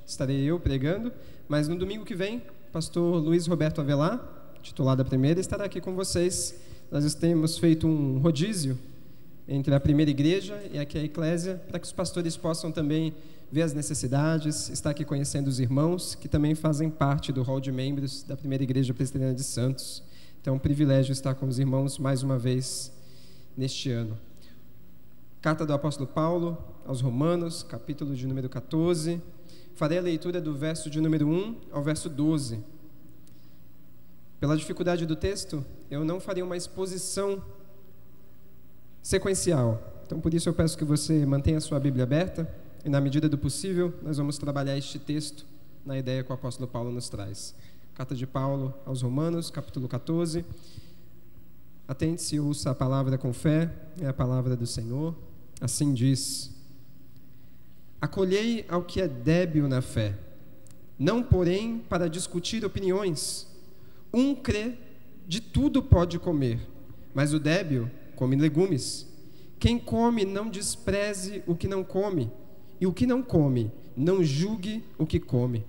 estarei eu pregando, mas no domingo que vem, o pastor Luiz Roberto Avelar, titular da primeira, estará aqui com vocês. Nós temos feito um rodízio entre a primeira igreja e aqui a eclésia, para que os pastores possam também ver as necessidades, estar aqui conhecendo os irmãos, que também fazem parte do hall de membros da primeira igreja presbiteriana de Santos. Então é um privilégio estar com os irmãos mais uma vez neste ano. Carta do apóstolo Paulo aos Romanos, capítulo de número 14. Farei a leitura do verso de número 1 ao verso 12. Pela dificuldade do texto, eu não farei uma exposição sequencial. Então, por isso eu peço que você mantenha a sua Bíblia aberta e, na medida do possível, nós vamos trabalhar este texto na ideia que o apóstolo Paulo nos traz. Carta de Paulo aos Romanos, capítulo 14. Atente-se e ouça a palavra com fé, é a palavra do Senhor. Assim diz: acolhei ao que é débil na fé, não porém para discutir opiniões. Um crê, de tudo pode comer, mas o débil come legumes. Quem come não despreze o que não come, e o que não come não julgue o que come,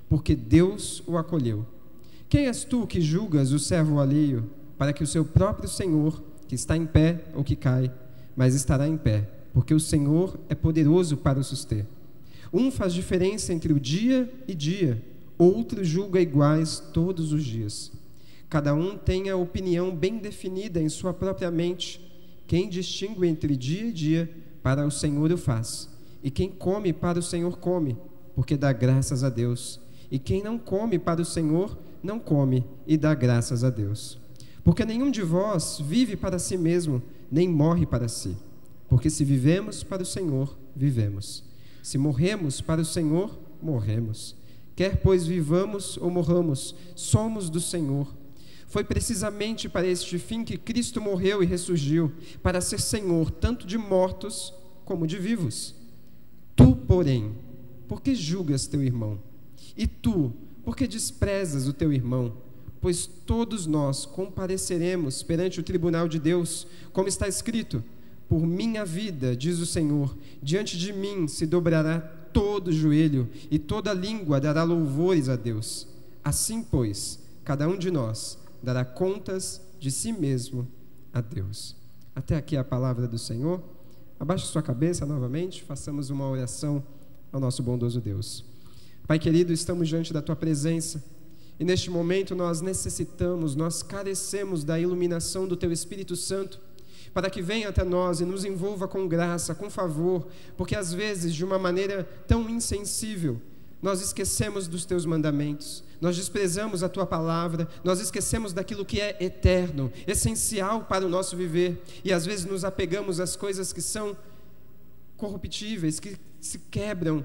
porque Deus o acolheu. Quem és tu que julgas o servo alheio, para que o seu próprio Senhor, que está em pé ou que cai, mas estará em pé, porque o Senhor é poderoso para o suster. Um faz diferença entre o dia e dia, outro julga iguais todos os dias. Cada um tem a opinião bem definida em sua própria mente. Quem distingue entre dia e dia, para o Senhor o faz. E quem come, para o Senhor come, porque dá graças a Deus. E quem não come para o Senhor, não come e dá graças a Deus. Porque nenhum de vós vive para si mesmo, nem morre para si. Porque se vivemos para o Senhor, vivemos. Se morremos para o Senhor, morremos. Quer pois vivamos ou morramos, somos do Senhor. Foi precisamente para este fim que Cristo morreu e ressurgiu, para ser Senhor tanto de mortos como de vivos. Tu, porém, por que julgas teu irmão? E tu, por que desprezas o teu irmão? Pois todos nós compareceremos perante o tribunal de Deus, como está escrito: por minha vida, diz o Senhor, diante de mim se dobrará todo joelho e toda língua dará louvores a Deus. Assim, pois, cada um de nós dará contas de si mesmo a Deus. Até aqui a palavra do Senhor. Abaixe sua cabeça novamente, façamos uma oração ao nosso bondoso Deus. Pai querido, estamos diante da Tua presença e neste momento nós necessitamos, nós carecemos da iluminação do Teu Espírito Santo, para que venha até nós e nos envolva com graça, com favor, porque às vezes, de uma maneira tão insensível, nós esquecemos dos Teus mandamentos, nós desprezamos a Tua palavra, nós esquecemos daquilo que é eterno, essencial para o nosso viver, e às vezes nos apegamos às coisas que são corruptíveis, que se quebram,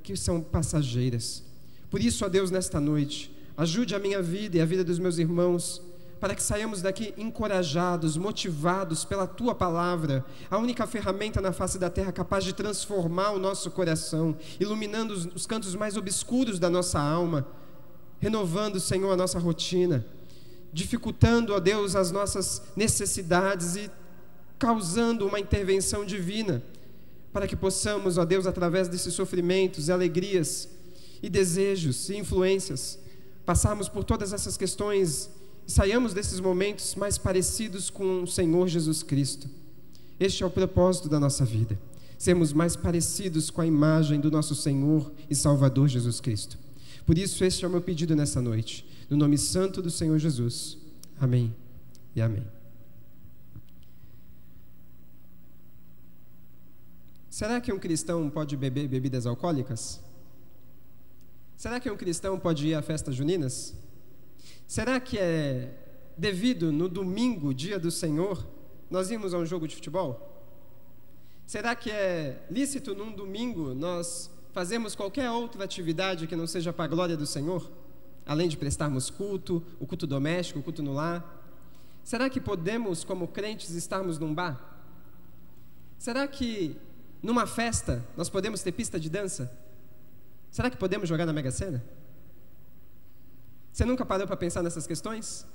que são passageiras. Por isso, ó Deus, nesta noite, ajude a minha vida e a vida dos meus irmãos, para que saiamos daqui encorajados, motivados pela Tua palavra, a única ferramenta na face da terra capaz de transformar o nosso coração, iluminando os cantos mais obscuros da nossa alma, renovando, Senhor, a nossa rotina, dificultando, ó Deus, as nossas necessidades e causando uma intervenção divina, para que possamos, ó Deus, através desses sofrimentos e alegrias e desejos e influências, passarmos por todas essas questões e saiamos desses momentos mais parecidos com o Senhor Jesus Cristo. Este é o propósito da nossa vida, sermos mais parecidos com a imagem do nosso Senhor e Salvador Jesus Cristo. Por isso, este é o meu pedido nessa noite, no nome santo do Senhor Jesus. Amém e amém. Será que um cristão pode beber bebidas alcoólicas? Será que um cristão pode ir a festas juninas? Será que é devido no domingo, dia do Senhor, nós irmos a um jogo de futebol? Será que é lícito num domingo nós fazermos qualquer outra atividade que não seja para a glória do Senhor? Além de prestarmos culto, o culto doméstico, o culto no lar? Será que podemos, como crentes, estarmos num bar? Será que numa festa nós podemos ter pista de dança? Será que podemos jogar na Mega Sena? Você nunca parou para pensar nessas questões?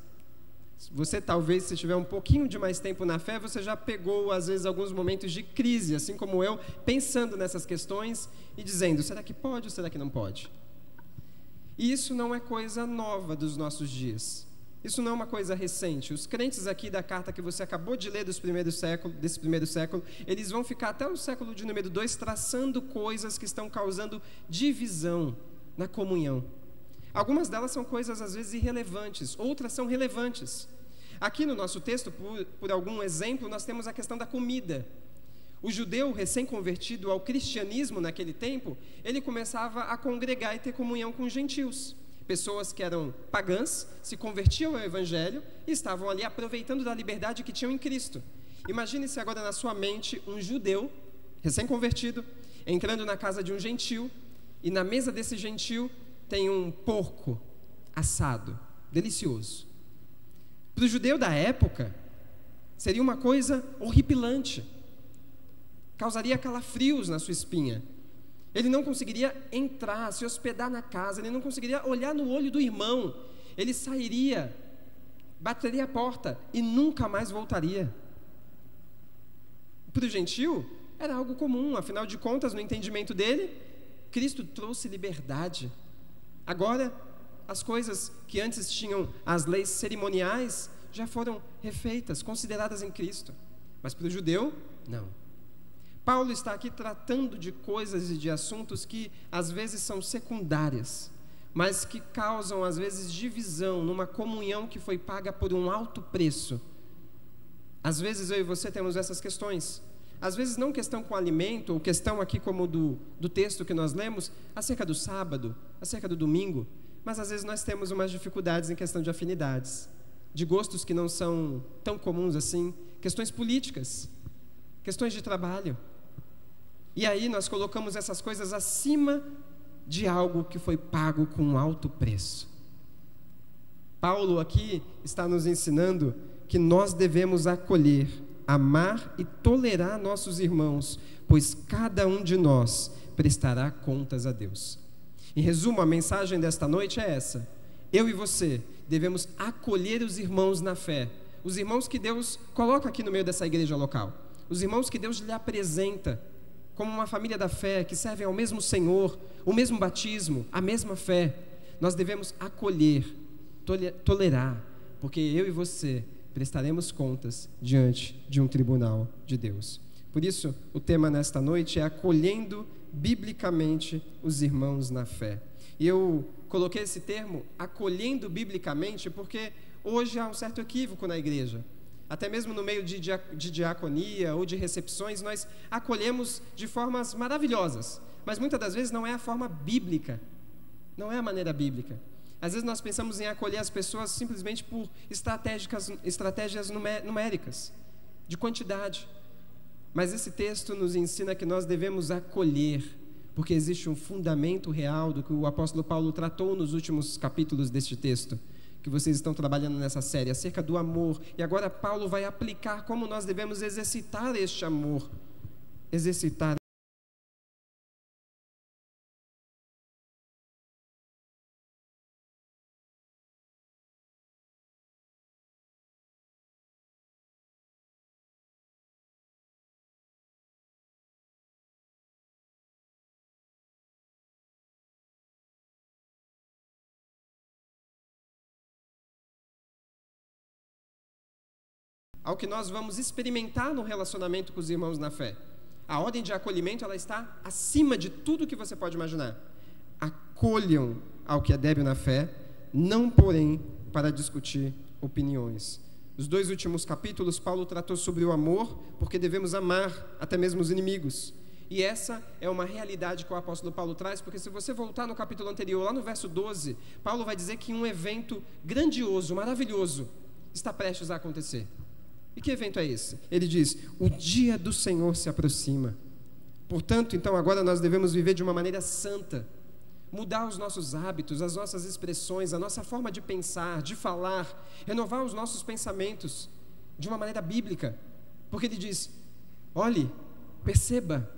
Você talvez, se tiver um pouquinho de mais tempo na fé, você já pegou, às vezes, alguns momentos de crise, assim como eu, pensando nessas questões e dizendo, será que pode ou será que não pode? E isso não é coisa nova dos nossos dias. Isso não é uma coisa recente. Os crentes aqui da carta que você acabou de ler desse primeiro século, eles vão ficar até o século de número 2 traçando coisas que estão causando divisão na comunhão. Algumas delas são coisas, às vezes, irrelevantes, outras são relevantes. Aqui no nosso texto, por algum exemplo, nós temos a questão da comida. O judeu recém-convertido ao cristianismo naquele tempo, ele começava a congregar e ter comunhão com os gentios. Pessoas que eram pagãs, se convertiam ao evangelho e estavam ali aproveitando da liberdade que tinham em Cristo. Imagine-se agora na sua mente um judeu recém-convertido, entrando na casa de um gentil, e na mesa desse gentil tem um porco assado, delicioso. Para o judeu da época, seria uma coisa horripilante. Causaria calafrios na sua espinha. Ele não conseguiria entrar, se hospedar na casa, ele não conseguiria olhar no olho do irmão. Ele sairia, bateria a porta e nunca mais voltaria. Para o gentil, era algo comum, afinal de contas, no entendimento dele, Cristo trouxe liberdade. Agora, as coisas que antes tinham as leis cerimoniais já foram refeitas, consideradas em Cristo. Mas para o judeu, não. Paulo está aqui tratando de coisas e de assuntos que às vezes são secundárias, mas que causam às vezes divisão numa comunhão que foi paga por um alto preço. Às vezes eu e você temos essas questões. Às vezes não questão com alimento, ou questão aqui como do texto que nós lemos, acerca do sábado, acerca do domingo, mas às vezes nós temos umas dificuldades em questão de afinidades, de gostos que não são tão comuns assim, questões políticas, questões de trabalho. E aí nós colocamos essas coisas acima de algo que foi pago com um alto preço. Paulo aqui está nos ensinando que nós devemos acolher, amar e tolerar nossos irmãos, pois cada um de nós prestará contas a Deus. Em resumo, a mensagem desta noite é essa: eu e você devemos acolher os irmãos na fé, os irmãos que Deus coloca aqui no meio dessa igreja local, os irmãos que Deus lhe apresenta como uma família da fé, que servem ao mesmo Senhor, o mesmo batismo, a mesma fé. Nós devemos acolher, tolerar, porque eu e você prestaremos contas diante de um tribunal de Deus. Por isso, o tema nesta noite é acolhendo biblicamente os irmãos na fé. E eu coloquei esse termo, acolhendo biblicamente, porque hoje há um certo equívoco na igreja. Até mesmo no meio de diaconia ou de recepções, nós acolhemos de formas maravilhosas, mas muitas das vezes não é a forma bíblica, não é a maneira bíblica. Às vezes nós pensamos em acolher as pessoas simplesmente por estratégias numéricas, de quantidade. Mas esse texto nos ensina que nós devemos acolher, porque existe um fundamento real do que o apóstolo Paulo tratou nos últimos capítulos deste texto, que vocês estão trabalhando nessa série, acerca do amor. E agora Paulo vai aplicar como nós devemos exercitar este amor, exercitar. Ao que nós vamos experimentar no relacionamento com os irmãos na fé. A ordem de acolhimento, ela está acima de tudo que você pode imaginar. Acolham ao que é débil na fé, não porém para discutir opiniões. Nos 2 últimos capítulos, Paulo tratou sobre o amor, porque devemos amar até mesmo os inimigos. E essa é uma realidade que o apóstolo Paulo traz, porque se você voltar no capítulo anterior, lá no verso 12, Paulo vai dizer que um evento grandioso, maravilhoso, está prestes a acontecer. E que evento é esse? Ele diz: o dia do Senhor se aproxima. Portanto, então, agora nós devemos viver de uma maneira santa, mudar os nossos hábitos, as nossas expressões, a nossa forma de pensar, de falar, renovar os nossos pensamentos de uma maneira bíblica. Porque ele diz: olhe, perceba,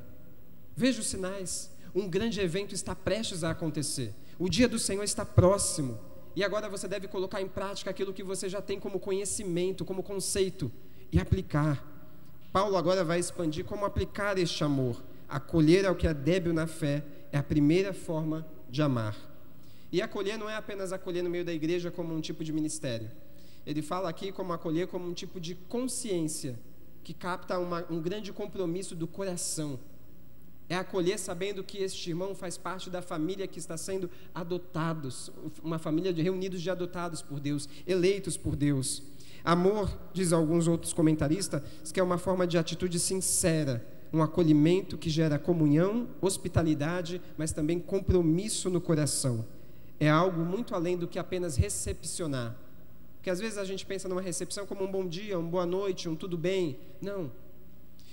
veja os sinais, um grande evento está prestes a acontecer. O dia do Senhor está próximo. e agora você deve colocar em prática aquilo que você já tem como conhecimento, como conceito, e aplicar. Paulo agora vai expandir como aplicar este amor. Acolher ao que é débil na fé é a primeira forma de amar. E acolher não é apenas acolher no meio da igreja como um tipo de ministério. Ele fala aqui como acolher como um tipo de consciência que capta um grande compromisso do coração. É acolher sabendo que este irmão faz parte da família que está sendo adotados, uma família reunidos de adotados por Deus, eleitos por Deus. Amor, diz alguns outros comentaristas, que é uma forma de atitude sincera, um acolhimento que gera comunhão, hospitalidade, mas também compromisso no coração. É algo muito além do que apenas recepcionar. Porque às vezes a gente pensa numa recepção como um bom dia, uma boa noite, um tudo bem. Não.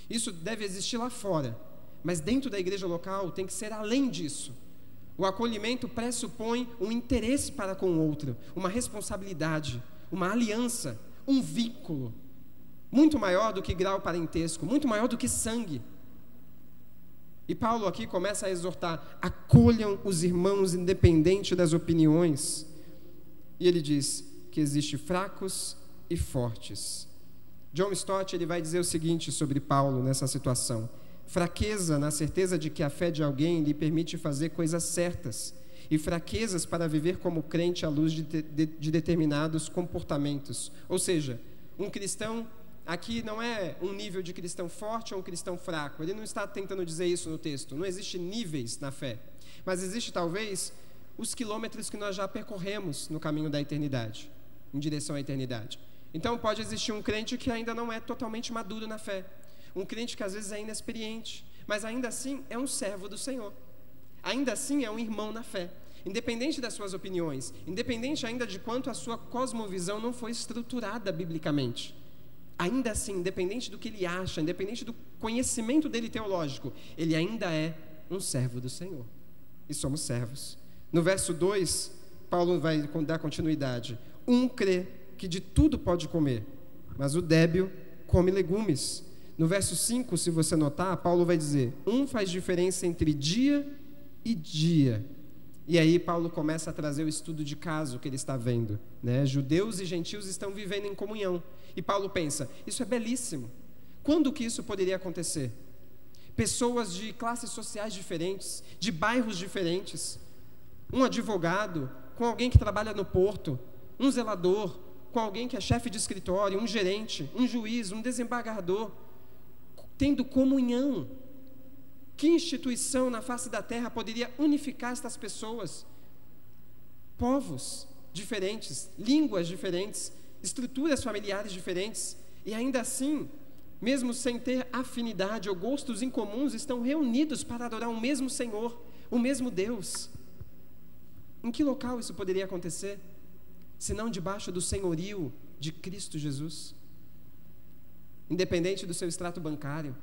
Isso deve existir lá fora. Mas dentro da igreja local tem que ser além disso. O acolhimento pressupõe um interesse para com o outro, uma responsabilidade, uma aliança, um vínculo, muito maior do que grau parentesco, muito maior do que sangue. E Paulo aqui começa a exortar: acolham os irmãos independente das opiniões. E ele diz que existe fracos e fortes. John Stott ele vai dizer o seguinte sobre Paulo nessa situação: fraqueza na certeza de que a fé de alguém lhe permite fazer coisas certas, e fraquezas para viver como crente à luz de determinados comportamentos. Ou seja, um cristão aqui não é um nível de cristão forte ou um cristão fraco. Ele não está tentando dizer isso no texto. Não existe níveis na fé, mas existe talvez os quilômetros que nós já percorremos no caminho da eternidade, em direção à eternidade. Então pode existir um crente que ainda não é totalmente maduro na fé, um crente que às vezes é inexperiente, mas ainda assim é um servo do Senhor, ainda assim é um irmão na fé, independente das suas opiniões, independente ainda de quanto a sua cosmovisão não foi estruturada biblicamente. Ainda assim, independente do que ele acha, independente do conhecimento dele teológico, ele ainda é um servo do Senhor. E somos servos. No verso 2, Paulo vai dar continuidade. Um crê que de tudo pode comer, mas o débil come legumes. No verso 5, se você notar, Paulo vai dizer: um faz diferença entre dia e dia. E aí Paulo começa a trazer o estudo de caso que ele está vendo, né? Judeus e gentios estão vivendo em comunhão. E Paulo pensa: isso é belíssimo. Quando que isso poderia acontecer? Pessoas de classes sociais diferentes, de bairros diferentes, um advogado com alguém que trabalha no porto, um zelador com alguém que é chefe de escritório, um gerente, um juiz, um desembargador, tendo comunhão. Que instituição na face da terra poderia unificar estas pessoas? Povos diferentes, línguas diferentes, estruturas familiares diferentes, e ainda assim, mesmo sem ter afinidade ou gostos incomuns, estão reunidos para adorar o mesmo Senhor, o mesmo Deus. Em que local isso poderia acontecer? Se não debaixo do senhorio de Cristo Jesus? Independente do seu extrato bancário,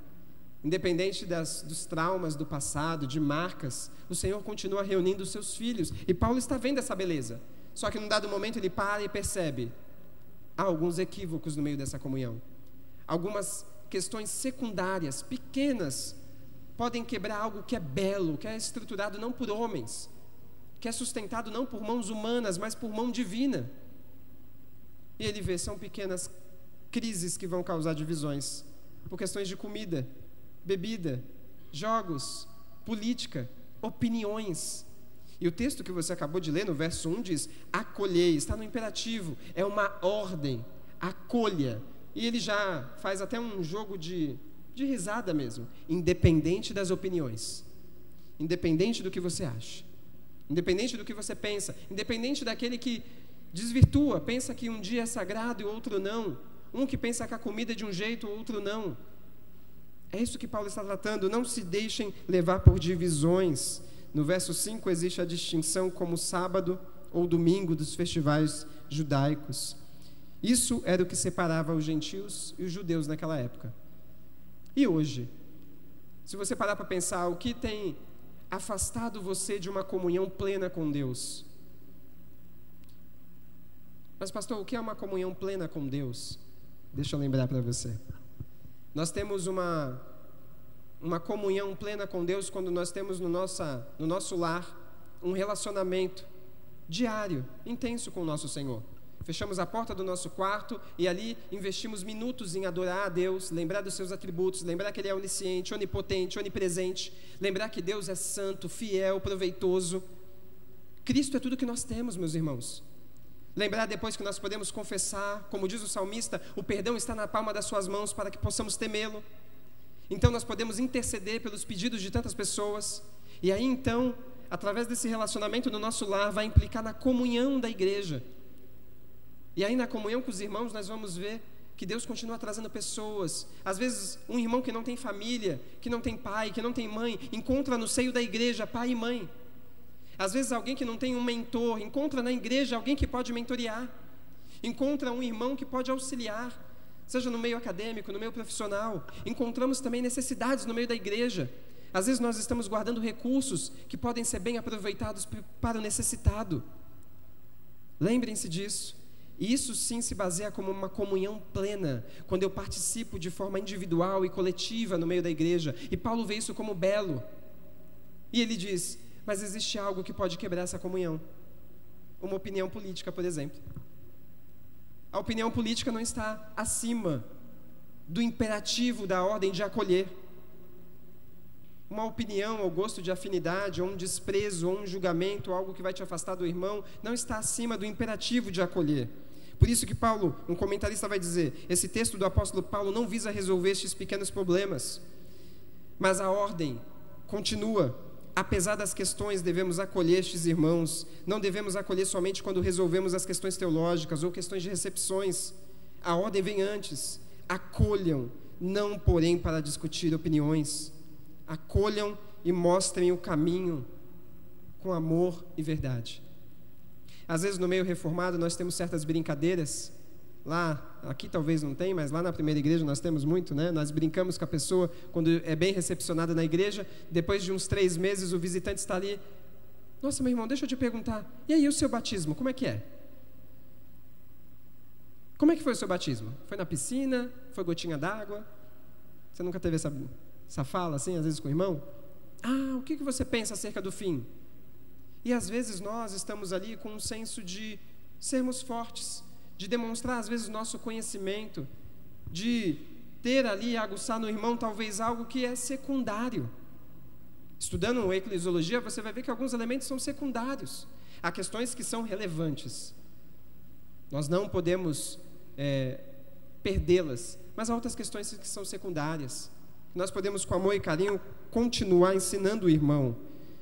independente dos traumas do passado, de marcas, o Senhor continua reunindo os seus filhos. E Paulo está vendo essa beleza. Só que num dado momento ele para e percebe: há alguns equívocos no meio dessa comunhão. Algumas questões secundárias, pequenas, podem quebrar algo que é belo, que é estruturado não por homens, que é sustentado não por mãos humanas, mas por mão divina. E ele vê, são pequenas crises que vão causar divisões, por questões de comida, bebida, jogos, política, opiniões. E o texto que você acabou de ler, no verso 1, diz: acolhei, está no imperativo, é uma ordem, acolha. E ele já faz até um jogo de risada mesmo, independente das opiniões, independente do que você acha, independente do que você pensa, independente daquele que desvirtua, pensa que um dia é sagrado e outro não, um que pensa que a comida é de um jeito, o outro não. É isso que Paulo está tratando. Não se deixem levar por divisões. No verso 5 existe a distinção como sábado ou domingo dos festivais judaicos. Isso era o que separava os gentios e os judeus naquela época. E hoje, se você parar para pensar, o que tem afastado você de uma comunhão plena com Deus? Mas pastor, o que é uma comunhão plena com Deus? Deixa eu lembrar para você. Nós temos uma comunhão plena com Deus quando nós temos no nosso lar um relacionamento diário, intenso com o nosso Senhor. Fechamos a porta do nosso quarto e ali investimos minutos em adorar a Deus, lembrar dos seus atributos, lembrar que Ele é onisciente, onipotente, onipresente, lembrar que Deus é santo, fiel, proveitoso. Cristo é tudo que nós temos, meus irmãos. Lembrar depois que nós podemos confessar, como diz o salmista, o perdão está na palma das suas mãos para que possamos temê-lo. Então nós podemos interceder pelos pedidos de tantas pessoas. E aí então, através desse relacionamento no nosso lar, vai implicar na comunhão da igreja. E aí na comunhão com os irmãos nós vamos ver que Deus continua trazendo pessoas. Às vezes um irmão que não tem família, que não tem pai, que não tem mãe, encontra no seio da igreja pai e mãe. Às vezes alguém que não tem um mentor, encontra na igreja alguém que pode mentorear. Encontra um irmão que pode auxiliar, seja no meio acadêmico, no meio profissional. Encontramos também necessidades no meio da igreja. Às vezes nós estamos guardando recursos que podem ser bem aproveitados para o necessitado. Lembrem-se disso. E isso sim se baseia como uma comunhão plena, quando eu participo de forma individual e coletiva no meio da igreja. E Paulo vê isso como belo. E ele diz, mas existe algo que pode quebrar essa comunhão. Uma opinião política, por exemplo. A opinião política não está acima do imperativo da ordem de acolher. Uma opinião ou gosto de afinidade, ou um desprezo, ou um julgamento, algo que vai te afastar do irmão, não está acima do imperativo de acolher. Por isso que Paulo, um comentarista vai dizer, esse texto do apóstolo Paulo não visa resolver estes pequenos problemas, mas a ordem continua. Apesar das questões, devemos acolher estes irmãos. Não devemos acolher somente quando resolvemos as questões teológicas ou questões de recepções. A ordem vem antes. Acolham, não porém para discutir opiniões. Acolham e mostrem o caminho com amor e verdade. Às vezes no meio reformado nós temos certas brincadeiras. Aqui talvez não tem, mas lá na primeira igreja nós temos muito, né? Nós brincamos com a pessoa quando é bem recepcionada na igreja. Depois de uns 3 meses o visitante está ali. Nossa, meu irmão, deixa eu te perguntar. E aí o seu batismo, como é que é? Como é que foi o seu batismo? Foi na piscina? Foi gotinha d'água? Você nunca teve essa fala assim, às vezes com o irmão? O que você pensa acerca do fim? E às vezes nós estamos ali com um senso de sermos fortes, de demonstrar às vezes nosso conhecimento, de ter ali, aguçar no irmão talvez algo que é secundário. Estudando eclesiologia, você vai ver que alguns elementos são secundários. Há questões que são relevantes. Nós não podemos perdê-las, mas há outras questões que são secundárias. Nós podemos, com amor e carinho, continuar ensinando o irmão.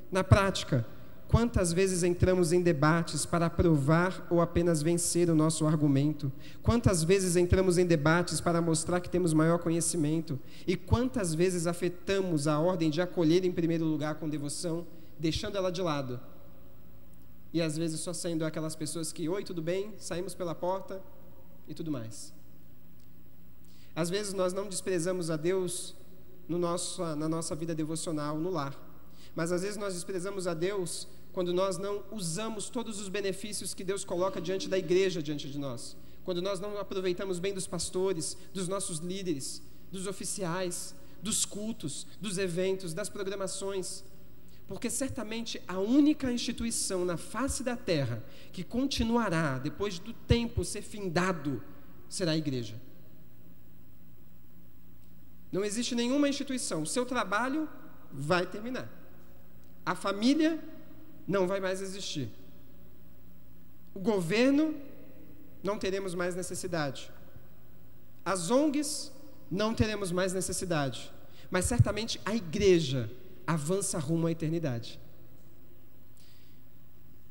Na prática, quantas vezes entramos em debates para aprovar ou apenas vencer o nosso argumento? Quantas vezes entramos em debates para mostrar que temos maior conhecimento? E quantas vezes afetamos a ordem de acolher em primeiro lugar com devoção, deixando ela de lado? E às vezes só sendo aquelas pessoas que, oi, tudo bem? Saímos pela porta e tudo mais. Às vezes nós não desprezamos a Deus na nossa vida devocional, no lar. Mas às vezes nós desprezamos a Deus quando nós não usamos todos os benefícios que Deus coloca diante da igreja, diante de nós. Quando nós não aproveitamos bem dos pastores, dos nossos líderes, dos oficiais, dos cultos, dos eventos, das programações. Porque certamente a única instituição na face da terra que continuará, depois do tempo ser findado, será a igreja. Não existe nenhuma instituição. O seu trabalho vai terminar. A família não vai mais existir. O governo, não teremos mais necessidade. As ONGs, não teremos mais necessidade. Mas certamente a igreja avança rumo à eternidade.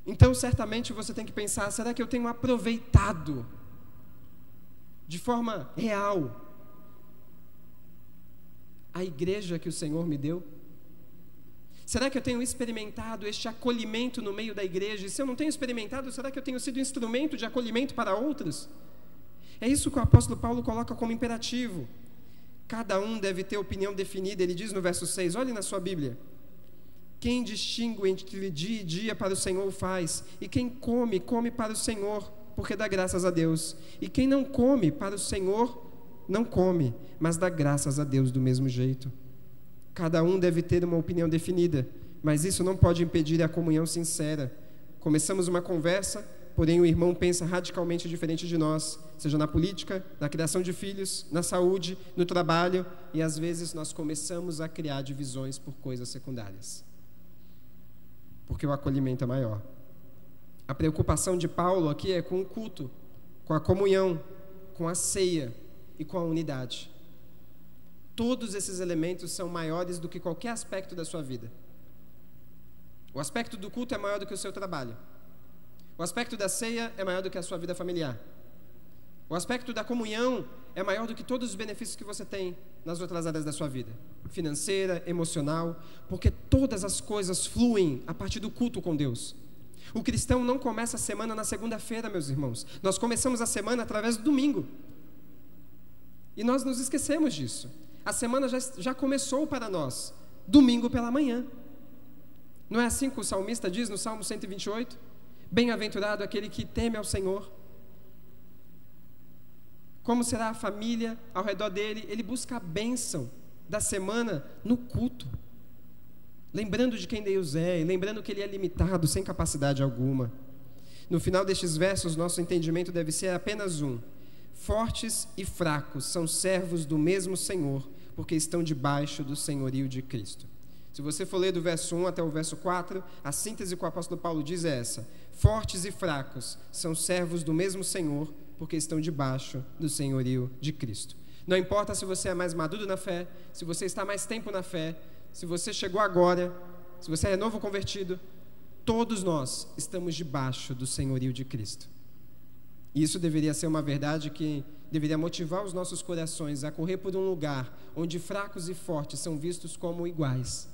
Então, certamente você tem que pensar, será que eu tenho aproveitado de forma real a igreja que o Senhor me deu? Será que eu tenho experimentado este acolhimento no meio da igreja? E se eu não tenho experimentado, será que eu tenho sido instrumento de acolhimento para outros? É isso que o apóstolo Paulo coloca como imperativo. Cada um deve ter opinião definida. Ele diz no verso 6, olhe na sua Bíblia. Quem distingue entre dia e dia para o Senhor o faz. E quem come, come para o Senhor, porque dá graças a Deus. E quem não come para o Senhor, não come, mas dá graças a Deus do mesmo jeito. Cada um deve ter uma opinião definida, mas isso não pode impedir a comunhão sincera. Começamos uma conversa, porém o irmão pensa radicalmente diferente de nós, seja na política, na criação de filhos, na saúde, no trabalho, e às vezes nós começamos a criar divisões por coisas secundárias, porque o acolhimento é maior. A preocupação de Paulo aqui é com o culto, com a comunhão, com a ceia e com a unidade. Todos esses elementos são maiores do que qualquer aspecto da sua vida. O aspecto do culto é maior do que o seu trabalho. O aspecto da ceia é maior do que a sua vida familiar. O aspecto da comunhão é maior do que todos os benefícios que você tem nas outras áreas da sua vida, financeira, emocional, porque todas as coisas fluem a partir do culto com Deus. O cristão não começa a semana na segunda-feira, meus irmãos. Nós começamos a semana através do domingo. E nós nos esquecemos disso. A semana já começou para nós, domingo pela manhã. Não é assim que o salmista diz no Salmo 128? Bem-aventurado aquele que teme ao Senhor. Como será a família ao redor dele? Ele busca a bênção da semana no culto, lembrando de quem Deus é, e lembrando que Ele é limitado, sem capacidade alguma. No final destes versos, nosso entendimento deve ser apenas um: fortes e fracos são servos do mesmo Senhor, porque estão debaixo do senhorio de Cristo. Se você for ler do verso 1 até o verso 4, a síntese que o apóstolo Paulo diz é essa: fortes e fracos são servos do mesmo Senhor, porque estão debaixo do senhorio de Cristo. Não importa se você é mais maduro na fé, se você está mais tempo na fé, se você chegou agora, se você é novo convertido, todos nós estamos debaixo do senhorio de Cristo. E isso deveria ser uma verdade que deveria motivar os nossos corações a correr por um lugar onde fracos e fortes são vistos como iguais,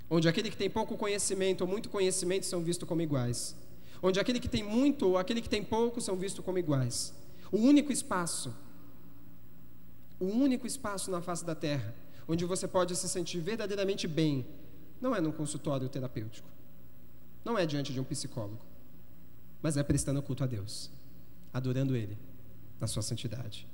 onde aquele que tem pouco conhecimento ou muito conhecimento são vistos como iguais, onde aquele que tem muito ou aquele que tem pouco são vistos como iguais. O único espaço na face da terra onde você pode se sentir verdadeiramente bem não é num consultório terapêutico, não é diante de um psicólogo, mas é prestando culto a Deus, adorando Ele na sua santidade,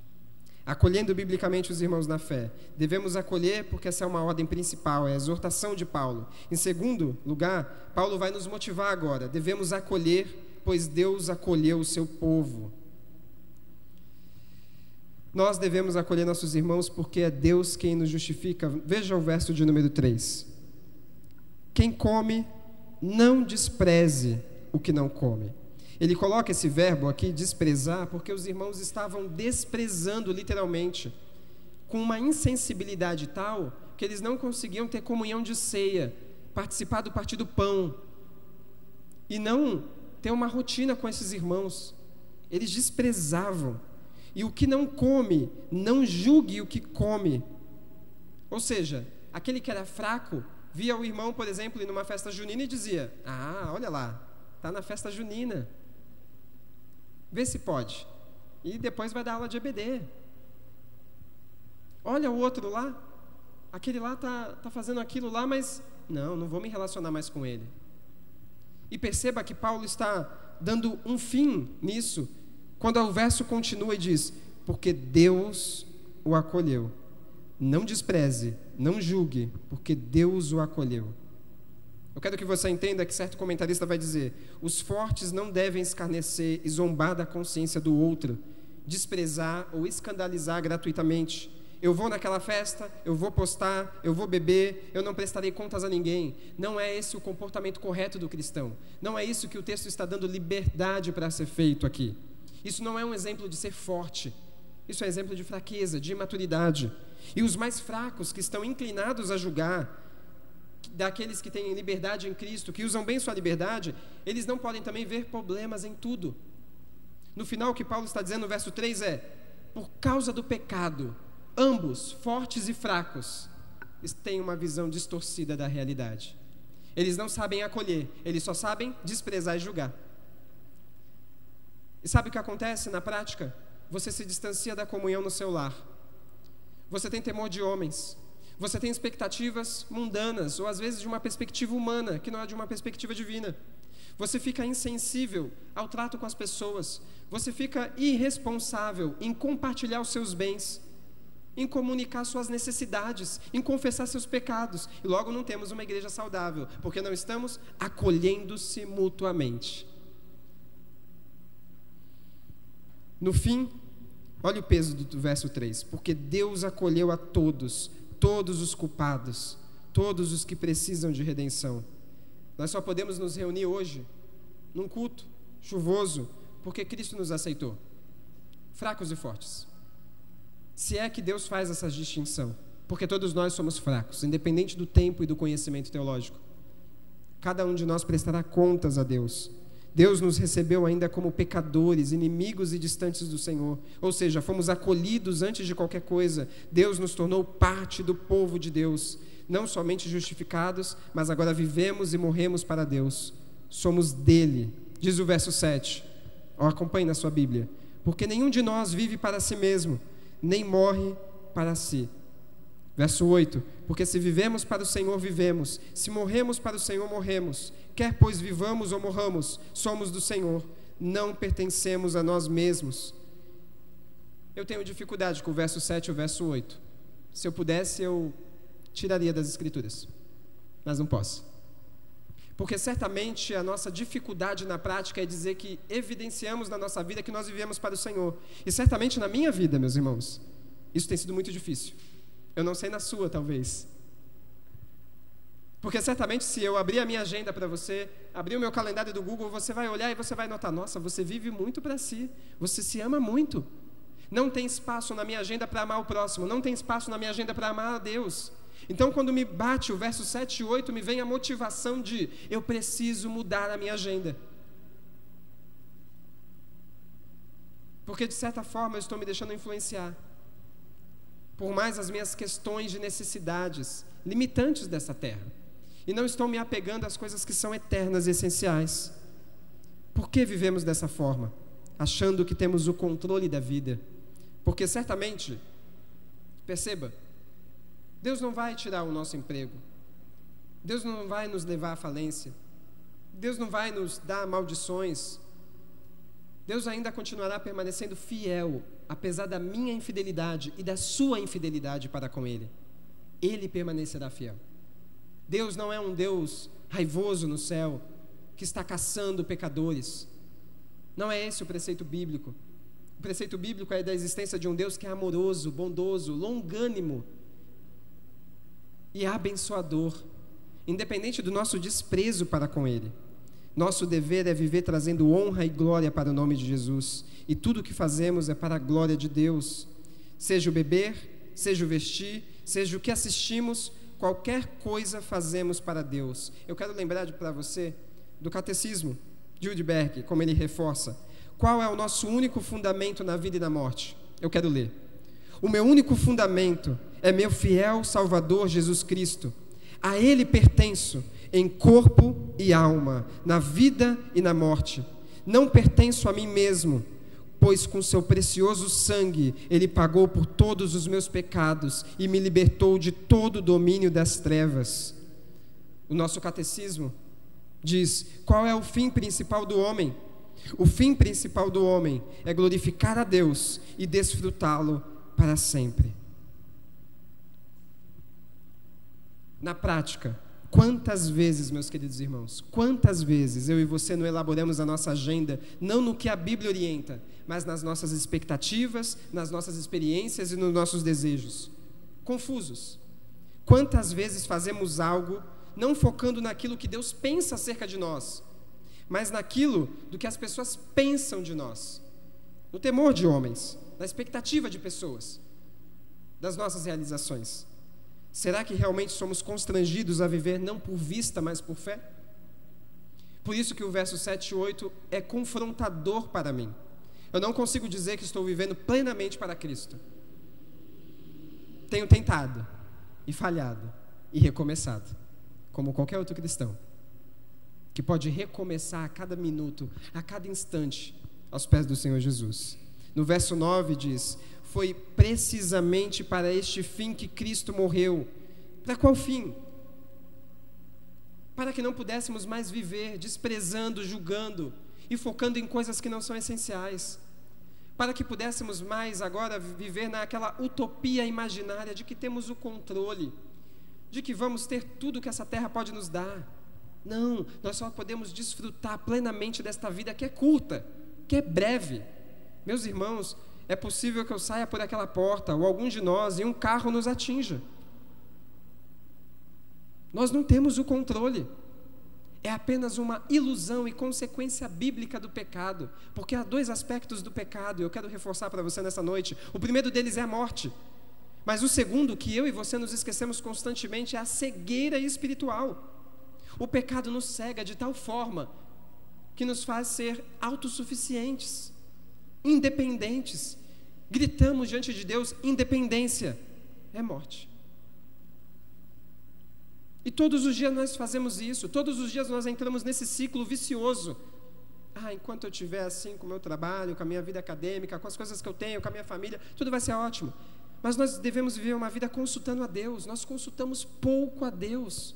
acolhendo biblicamente os irmãos na fé. Devemos acolher porque essa é uma ordem principal, é a exortação de Paulo. Em segundo lugar, Paulo vai nos motivar agora: devemos acolher, pois Deus acolheu o seu povo. Nós devemos acolher nossos irmãos porque é Deus quem nos justifica. Veja o verso de número 3. Quem come, não despreze o que não come. Ele coloca esse verbo aqui, desprezar, porque os irmãos estavam desprezando literalmente, com uma insensibilidade tal, que eles não conseguiam ter comunhão de ceia, participar do partir do pão, e não ter uma rotina com esses irmãos. Eles desprezavam. E o que não come, não julgue o que come. Ou seja, aquele que era fraco, via o irmão, por exemplo, ir numa festa junina e dizia: ah, olha lá, está na festa junina, vê se pode, e depois vai dar aula de EBD. Olha o outro lá, aquele lá está fazendo aquilo lá, mas não vou me relacionar mais com ele. E perceba que Paulo está dando um fim nisso, quando o verso continua e diz: porque Deus o acolheu. Não despreze, não julgue, porque Deus o acolheu. Eu quero que você entenda que certo comentarista vai dizer: os fortes não devem escarnecer e zombar da consciência do outro, desprezar ou escandalizar gratuitamente. Eu vou naquela festa, eu vou postar, eu vou beber, eu não prestarei contas a ninguém. Não é esse o comportamento correto do cristão. Não é isso que o texto está dando liberdade para ser feito aqui. Isso não é um exemplo de ser forte. Isso é exemplo de fraqueza, de imaturidade. E os mais fracos, que estão inclinados a julgar, daqueles que têm liberdade em Cristo, que usam bem sua liberdade, eles não podem também ver problemas em tudo. No final, o que Paulo está dizendo no verso 3 é: por causa do pecado, ambos, fortes e fracos, têm uma visão distorcida da realidade. Eles não sabem acolher, eles só sabem desprezar e julgar. E sabe o que acontece na prática? Você se distancia da comunhão no seu lar. Você tem temor de homens. Você tem expectativas mundanas, ou às vezes de uma perspectiva humana, que não é de uma perspectiva divina. Você fica insensível ao trato com as pessoas. Você fica irresponsável em compartilhar os seus bens. em comunicar suas necessidades, em confessar seus pecados. E logo não temos uma igreja saudável, porque não estamos acolhendo-se mutuamente. No fim, olha o peso do verso 3. Porque Deus acolheu a todos, todos os culpados, todos os que precisam de redenção. Nós só podemos nos reunir hoje, num culto chuvoso, porque Cristo nos aceitou, fracos e fortes. Se é que Deus faz essa distinção, porque todos nós somos fracos, independente do tempo e do conhecimento teológico. Cada um de nós prestará contas a Deus. Deus nos recebeu ainda como pecadores, inimigos e distantes do Senhor. Ou seja, fomos acolhidos antes de qualquer coisa. Deus nos tornou parte do povo de Deus. Não somente justificados, mas agora vivemos e morremos para Deus. Somos dele. Diz o verso 7. Acompanhe na sua Bíblia. Porque nenhum de nós vive para si mesmo, nem morre para si. Verso 8. Porque se vivemos para o Senhor, vivemos. Se morremos para o Senhor, morremos. Quer pois vivamos ou morramos, somos do Senhor. Não pertencemos a nós mesmos. Eu tenho dificuldade com o verso 7 e o verso 8. Se eu pudesse, eu tiraria das Escrituras. Mas não posso. Porque certamente a nossa dificuldade na prática é dizer que evidenciamos na nossa vida que nós vivemos para o Senhor. E certamente na minha vida, meus irmãos, isso tem sido muito difícil. Eu não sei na sua, talvez. Porque certamente se eu abrir a minha agenda para você, abrir o meu calendário do Google, você vai olhar e você vai notar, nossa, você vive muito para si, você se ama muito. Não tem espaço na minha agenda para amar o próximo, não tem espaço na minha agenda para amar a Deus. Então, quando me bate o verso 7 e 8, me vem a motivação de eu preciso mudar a minha agenda. Porque, de certa forma, eu estou me deixando influenciar por mais as minhas questões de necessidades limitantes dessa terra. E não estou me apegando às coisas que são eternas e essenciais. Por que vivemos dessa forma? Achando que temos o controle da vida. Porque, certamente, perceba, Deus não vai tirar o nosso emprego. Deus não vai nos levar à falência. Deus não vai nos dar maldições. Deus ainda continuará permanecendo fiel, apesar da minha infidelidade e da sua infidelidade para com Ele. Ele permanecerá fiel. Deus não é um Deus raivoso no céu, que está caçando pecadores. Não é esse o preceito bíblico. O preceito bíblico é da existência de um Deus que é amoroso, bondoso, longânimo e abençoador, independente do nosso desprezo para com Ele. Nosso dever é viver trazendo honra e glória para o nome de Jesus, e tudo o que fazemos é para a glória de Deus. Seja o beber, seja o vestir, seja o que assistimos, qualquer coisa fazemos para Deus. Eu quero lembrar para você do Catecismo de Wittenberg, como ele reforça. Qual é o nosso único fundamento na vida e na morte? Eu quero ler. O meu único fundamento é meu fiel Salvador Jesus Cristo. A Ele pertenço em corpo e alma, na vida e na morte. Não pertenço a mim mesmo, pois com seu precioso sangue Ele pagou por todos os meus pecados e me libertou de todo o domínio das trevas. O nosso catecismo diz: qual é o fim principal do homem? O fim principal do homem é glorificar a Deus e desfrutá-lo para sempre. Na prática, quantas vezes, meus queridos irmãos, quantas vezes eu e você não elaboramos a nossa agenda, não no que a Bíblia orienta, mas nas nossas expectativas, nas nossas experiências e nos nossos desejos, confusos. Quantas vezes fazemos algo não focando naquilo que Deus pensa acerca de nós, mas naquilo do que as pessoas pensam de nós, no temor de homens, na expectativa de pessoas, das nossas realizações. Será que realmente somos constrangidos a viver não por vista, mas por fé? Por isso que o verso 7 e 8 é confrontador para mim. Eu não consigo dizer que estou vivendo plenamente para Cristo. Tenho tentado, e falhado, e recomeçado, como qualquer outro cristão, que pode recomeçar a cada minuto, a cada instante, aos pés do Senhor Jesus. No verso 9 diz: foi precisamente para este fim que Cristo morreu. Para qual fim? Para que não pudéssemos mais viver desprezando, julgando e focando em coisas que não são essenciais. para que pudéssemos mais agora viver naquela utopia imaginária de que temos o controle, de que vamos ter tudo que essa terra pode nos dar. Não, nós só podemos desfrutar plenamente desta vida que é curta, que é breve. Meus irmãos, é possível que eu saia por aquela porta, ou algum de nós, e um carro nos atinja. Nós não temos o controle. É apenas uma ilusão e consequência bíblica do pecado, porque há dois aspectos do pecado, e eu quero reforçar para você nessa noite. O primeiro deles é a morte, mas o segundo, que eu e você nos esquecemos constantemente, é a cegueira espiritual. O pecado nos cega de tal forma que nos faz ser autossuficientes, independentes. Gritamos diante de Deus: independência é morte. E todos os dias nós fazemos isso, todos os dias nós entramos nesse ciclo vicioso. Enquanto eu estiver assim com o meu trabalho, com a minha vida acadêmica, com as coisas que eu tenho, com a minha família, tudo vai ser ótimo. Mas nós devemos viver uma vida consultando a Deus. Nós consultamos pouco a Deus,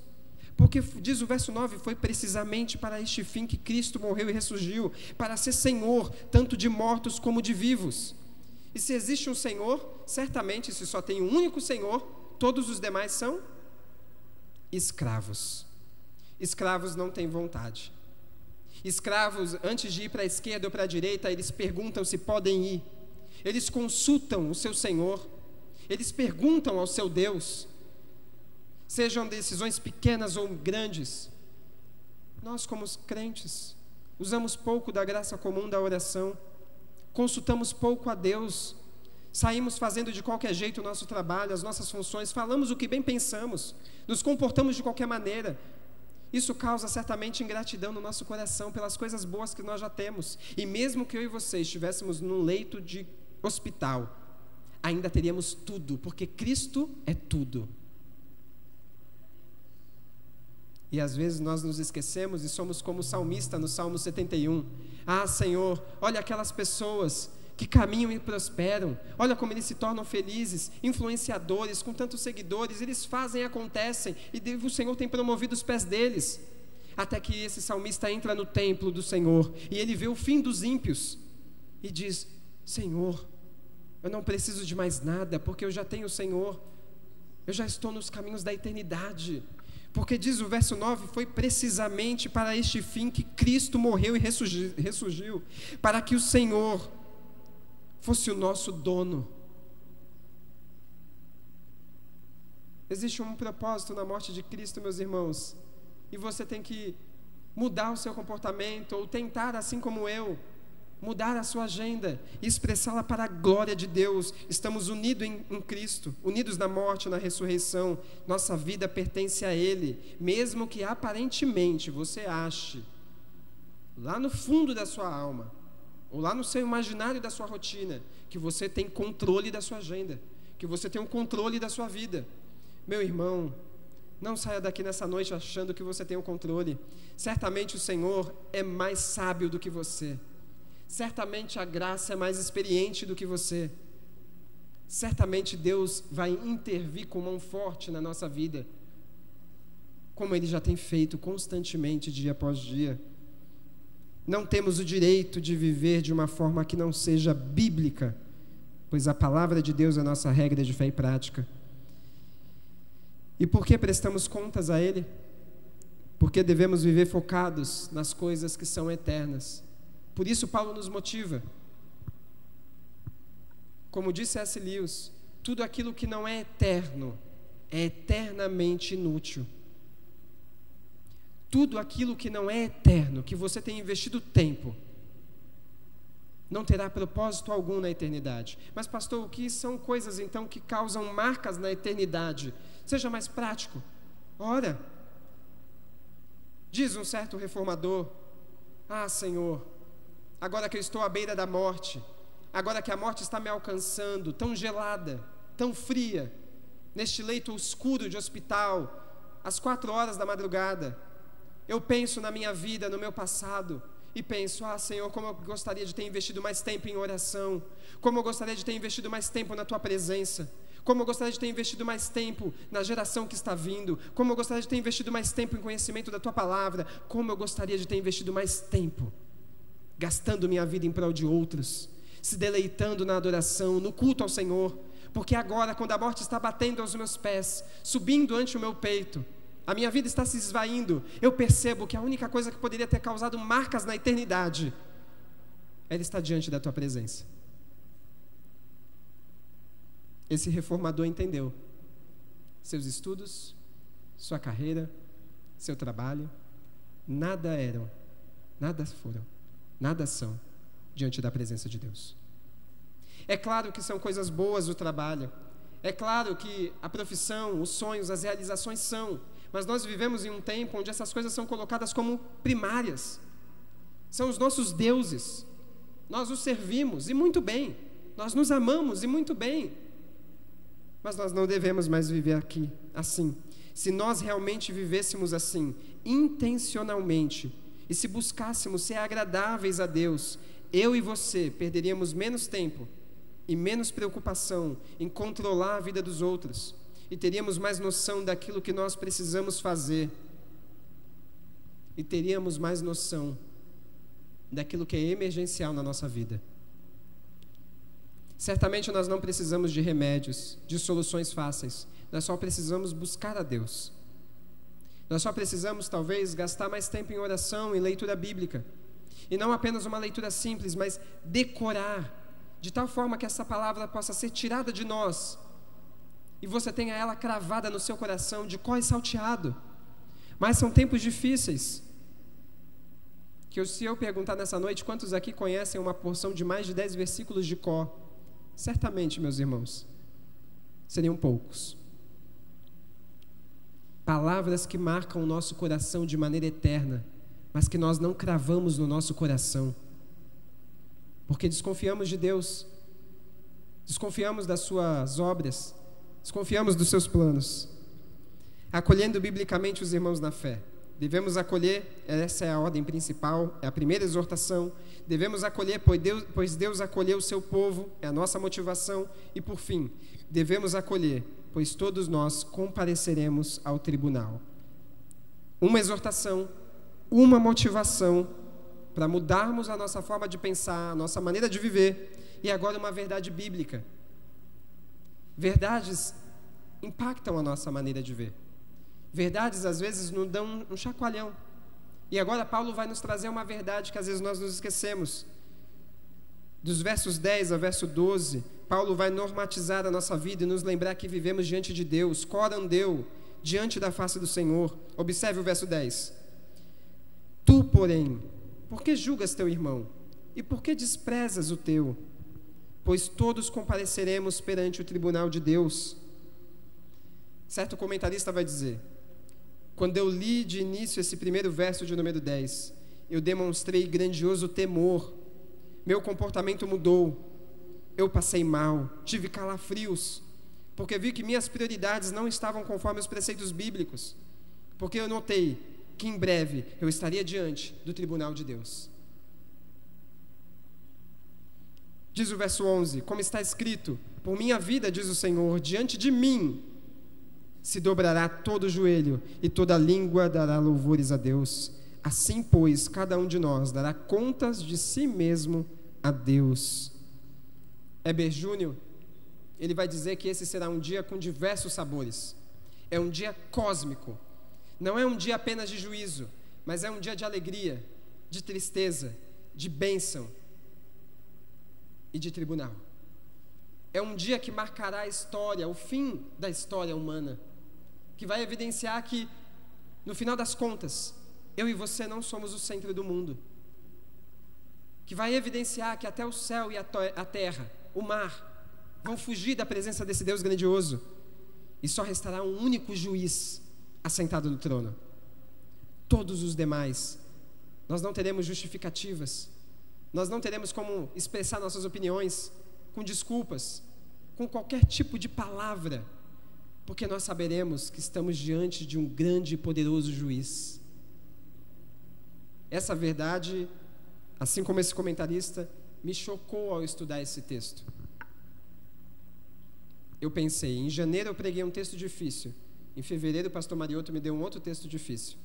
porque diz o verso 9, foi precisamente para este fim que Cristo morreu e ressurgiu, para ser Senhor, tanto de mortos como de vivos. E se existe um Senhor, certamente, se só tem um único Senhor, todos os demais são escravos. Escravos não têm vontade. Escravos, antes de ir para a esquerda ou para a direita, eles perguntam se podem ir. Eles consultam o seu Senhor. Eles perguntam ao seu Deus. Sejam decisões pequenas ou grandes. Nós, como crentes, usamos pouco da graça comum da oração. Consultamos pouco a Deus. Saímos fazendo de qualquer jeito o nosso trabalho, as nossas funções, falamos o que bem pensamos, nos comportamos de qualquer maneira. Isso causa certamente ingratidão no nosso coração pelas coisas boas que nós já temos. E mesmo que eu e você estivéssemos num leito de hospital, ainda teríamos tudo, porque Cristo é tudo. E às vezes nós nos esquecemos e somos como o salmista no Salmo 71. Senhor, olha aquelas pessoas que caminham e prosperam, olha como eles se tornam felizes, influenciadores, com tantos seguidores, eles fazem e acontecem, e o Senhor tem promovido os pés deles, até que esse salmista entra no templo do Senhor, e ele vê o fim dos ímpios, e diz: Senhor, eu não preciso de mais nada, porque eu já tenho o Senhor, eu já estou nos caminhos da eternidade, porque diz o verso 9, foi precisamente para este fim que Cristo morreu e ressurgiu, para que o Senhor fosse o nosso dono. Existe um propósito na morte de Cristo, meus irmãos, e você tem que mudar o seu comportamento, ou tentar, assim como eu, mudar a sua agenda e expressá-la para a glória de Deus. Estamos unidos em Cristo, unidos na morte, na ressurreição. Nossa vida pertence a Ele, mesmo que aparentemente você ache, lá no fundo da sua alma, ou lá no seu imaginário da sua rotina, que você tem controle da sua agenda, que você tem um controle da sua vida. Meu irmão, não saia daqui nessa noite achando que você tem o controle. Certamente o Senhor é mais sábio do que você. Certamente a graça é mais experiente do que você. Certamente Deus vai intervir com mão forte na nossa vida, como Ele já tem feito constantemente, dia após dia. Não temos o direito de viver de uma forma que não seja bíblica, pois a palavra de Deus é a nossa regra de fé e prática. E por que prestamos contas a Ele? Porque devemos viver focados nas coisas que são eternas. Por isso Paulo nos motiva. Como disse C.S. Lewis, tudo aquilo que não é eterno é eternamente inútil. Tudo aquilo que não é eterno, que você tem investido tempo, não terá propósito algum na eternidade. Mas pastor, o que são coisas então que causam marcas na eternidade? Seja mais prático. Ora, diz um certo reformador: Senhor, agora que eu estou à beira da morte, agora que a morte está me alcançando, tão gelada, tão fria, neste leito escuro de hospital, às 4 horas da madrugada, eu penso na minha vida, no meu passado, e penso: Senhor, como eu gostaria de ter investido mais tempo em oração, como eu gostaria de ter investido mais tempo na Tua presença, como eu gostaria de ter investido mais tempo na geração que está vindo, como eu gostaria de ter investido mais tempo em conhecimento da Tua palavra, como eu gostaria de ter investido mais tempo gastando minha vida em prol de outros, se deleitando na adoração, no culto ao Senhor, porque agora, quando a morte está batendo aos meus pés, subindo ante o meu peito, a minha vida está se esvaindo, eu percebo que a única coisa que poderia ter causado marcas na eternidade era estar diante da tua presença. Esse reformador entendeu. Seus estudos, sua carreira, seu trabalho, nada eram, nada foram, nada são diante da presença de Deus. É claro que são coisas boas o trabalho, é claro que a profissão, os sonhos, as realizações são, mas nós vivemos em um tempo onde essas coisas são colocadas como primárias, são os nossos deuses, nós os servimos e muito bem, nós nos amamos e muito bem, mas nós não devemos mais viver aqui assim. Se nós realmente vivêssemos assim, intencionalmente, e se buscássemos ser agradáveis a Deus, eu e você perderíamos menos tempo e menos preocupação em controlar a vida dos outros, e teríamos mais noção daquilo que nós precisamos fazer, e teríamos mais noção daquilo que é emergencial na nossa vida. Certamente nós não precisamos de remédios, de soluções fáceis. Nós só precisamos buscar a Deus. Nós só precisamos, talvez, gastar mais tempo em oração e leitura bíblica. E não apenas uma leitura simples, mas decorar, de tal forma que essa palavra possa ser tirada de nós e você tenha ela cravada no seu coração, de có e salteado. Mas são tempos difíceis. Se eu perguntar nessa noite quantos aqui conhecem uma porção de mais de 10 versículos de có, certamente, meus irmãos, seriam poucos. Palavras que marcam o nosso coração de maneira eterna, mas que nós não cravamos no nosso coração, porque desconfiamos de Deus, desconfiamos das suas obras, desconfiamos dos seus planos. Acolhendo biblicamente os irmãos na fé, devemos acolher, essa é a ordem principal, é a primeira exortação. Devemos acolher, pois Deus acolheu o seu povo, é a nossa motivação. E por fim, devemos acolher, pois todos nós compareceremos ao tribunal. Uma exortação, uma motivação para mudarmos a nossa forma de pensar, a nossa maneira de viver, e agora uma verdade bíblica. Verdades impactam a nossa maneira de ver. Verdades às vezes nos dão um chacoalhão. E agora Paulo vai nos trazer uma verdade que às vezes nós nos esquecemos. Dos versos 10 ao verso 12, Paulo vai normatizar a nossa vida e nos lembrar que vivemos diante de Deus, corandeu, diante da face do Senhor. Observe o verso 10. Tu, porém, por que julgas teu irmão? E por que desprezas o teu? Pois todos compareceremos perante o tribunal de Deus. Certo comentarista vai dizer: quando eu li de início esse primeiro verso de número 10, eu demonstrei grandioso temor, meu comportamento mudou, eu passei mal, tive calafrios, porque vi que minhas prioridades não estavam conforme os preceitos bíblicos, porque eu notei que em breve eu estaria diante do tribunal de Deus. Diz o verso 11, como está escrito: por minha vida, diz o Senhor, diante de mim se dobrará todo o joelho e toda língua dará louvores a Deus. Assim, pois, cada um de nós dará contas de si mesmo a Deus. Heber Júnior, ele vai dizer que esse será um dia com diversos sabores. É um dia cósmico. Não é um dia apenas de juízo, mas é um dia de alegria, de tristeza, de bênção e de tribunal. É um dia que marcará a história, o fim da história humana, que vai evidenciar que, no final das contas, eu e você não somos o centro do mundo, que vai evidenciar que até o céu e a terra, o mar, vão fugir da presença desse Deus grandioso, e só restará um único juiz assentado no trono. Todos os demais, nós não teremos justificativas, nós não teremos como expressar nossas opiniões com desculpas, com qualquer tipo de palavra, porque nós saberemos que estamos diante de um grande e poderoso juiz. Essa verdade, assim como esse comentarista, me chocou ao estudar esse texto. Eu pensei, em janeiro eu preguei um texto difícil, em fevereiro o pastor Mariotto me deu um outro texto difícil.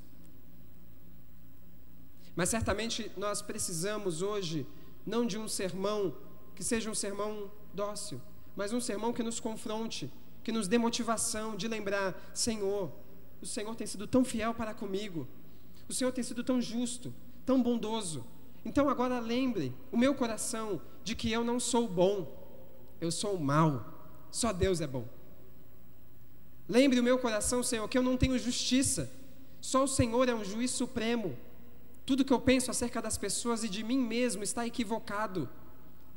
Mas certamente nós precisamos hoje, não de um sermão que seja um sermão dócil, mas um sermão que nos confronte, que nos dê motivação de lembrar: Senhor, o Senhor tem sido tão fiel para comigo, o Senhor tem sido tão justo, tão bondoso. Então agora lembre o meu coração de que eu não sou bom, eu sou mau, só Deus é bom. Lembre o meu coração, Senhor, que eu não tenho justiça, só o Senhor é um juiz supremo. Tudo que eu penso acerca das pessoas e de mim mesmo está equivocado.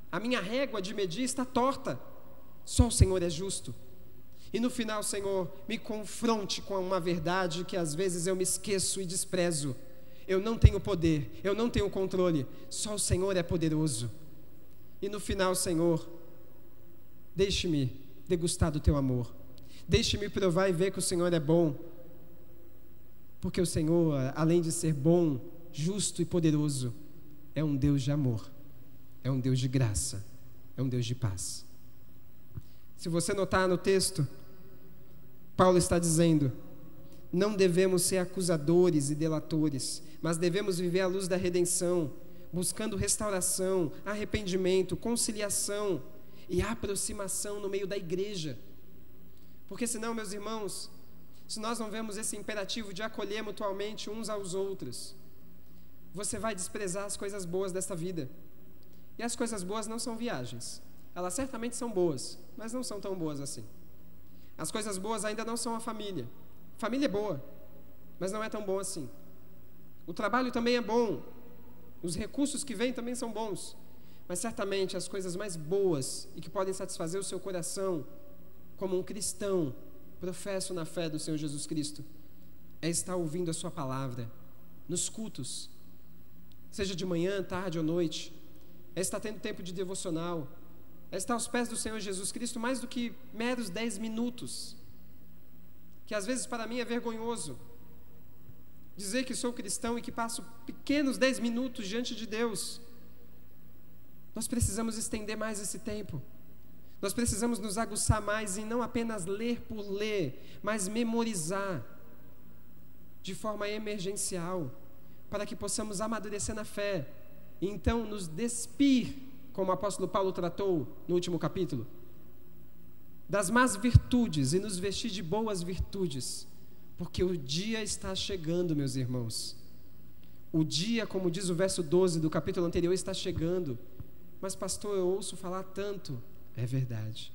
A minha régua de medir está torta. Só o Senhor é justo. E no final, Senhor, me confronte com uma verdade que às vezes eu me esqueço e desprezo. Eu não tenho poder, eu não tenho controle, só o Senhor é poderoso. E no final, Senhor, deixe-me degustar do teu amor. Deixe-me provar e ver que o Senhor é bom. Porque o Senhor, além de ser bom, justo e poderoso, é um Deus de amor, é um Deus de graça, é um Deus de paz. Se você notar no texto, Paulo está dizendo: não devemos ser acusadores e delatores, mas devemos viver à luz da redenção, buscando restauração, arrependimento, conciliação e aproximação no meio da igreja. Porque senão, meus irmãos, se nós não vemos esse imperativo de acolher mutuamente uns aos outros, você vai desprezar as coisas boas desta vida. E as coisas boas não são viagens. Elas certamente são boas, mas não são tão boas assim. As coisas boas ainda não são a família. Família é boa, mas não é tão bom assim. O trabalho também é bom. Os recursos que vêm também são bons. Mas certamente as coisas mais boas e que podem satisfazer o seu coração, como um cristão professo na fé do Senhor Jesus Cristo, é estar ouvindo a sua palavra nos cultos, seja de manhã, tarde ou noite, é estar tendo tempo de devocional, é estar aos pés do Senhor Jesus Cristo mais do que meros 10 minutos, que às vezes para mim é vergonhoso dizer que sou cristão e que passo pequenos 10 minutos diante de Deus. Nós precisamos estender mais esse tempo. Nós precisamos nos aguçar mais em não apenas ler por ler, mas memorizar de forma emergencial, para que possamos amadurecer na fé e então nos despir, como o apóstolo Paulo tratou no último capítulo, das más virtudes e nos vestir de boas virtudes, porque o dia está chegando, meus irmãos. O dia, como diz o verso 12 do capítulo anterior, está chegando. Mas pastor, eu ouço falar tanto. É verdade.